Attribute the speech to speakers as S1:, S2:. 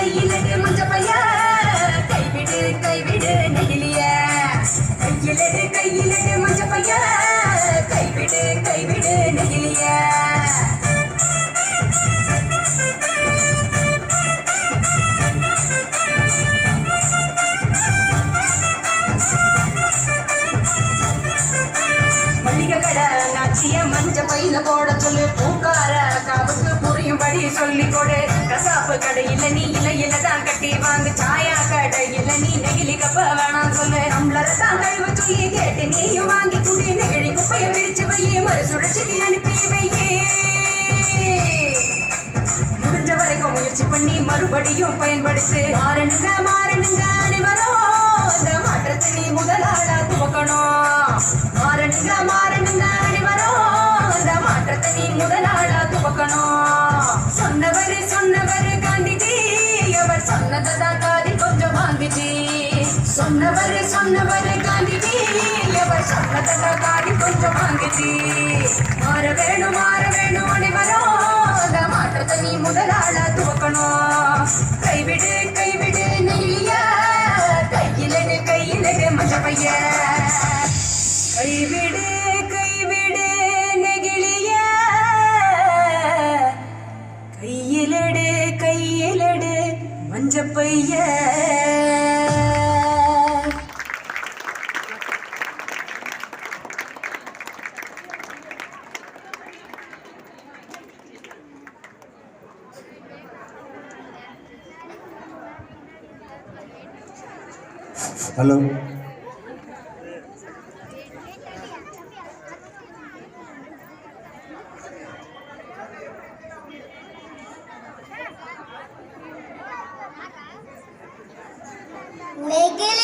S1: கையிலடு மஞ்ச பைய கைவிடு கைவிடு நெகிழிய கையிலடு மஞ்ச பைய கைவிடு கைவிடு நெகிழிய மஞ்ச பையில போட சொல்லு பூக்கார காவுக்கு புரியும்படி சொல்லி கொடு கசாப்பு கடையில நீ இலையில தான் கட்டி வாங்கு சாயா கடையில நீ நெகிழி கப்ப வேணாம் சொல்லு நம்மள தான் கழுவ சொல்லி கேட்டு நீயும் வாங்கி குடி நெகிழி குப்பைய பிரிச்சு வையே மறு சுழற்சிக்கு அனுப்பி வையே முடிஞ்ச வரைக்கும் முயற்சி பண்ணி மறுபடியும் பயன்படுத்து மாறனுங்க மாறனுங்க அனைவரும் இந்த மாற்றத்தை நீ முதலாளா துவக்கணும் மாறனுங்க மாறனுங்க அனைவரும் இந்த மாற்றத்தை நீ முதலாளா துவக்கணும் சொன்னவர் காந்திஜி அவர் சொன்னதான் காதி கொஞ்சம் வாங்கிஜி சொன்னவர் காந்திஜி அவர் சொன்னதான் காதி கொஞ்சம் வாங்கிஜி மாற வேணும் அனைவரும் இந்த மாற்றத்தை நீ முதலாளா துவக்கணும் கைவிடு கைவிடு நெகிழியா கையிலடு மஞ்ச பைய கைவிடு கைவிடு நெகிழிய கையிலடு மஞ்ச பைய
S2: ஹலோ
S3: நெகிழி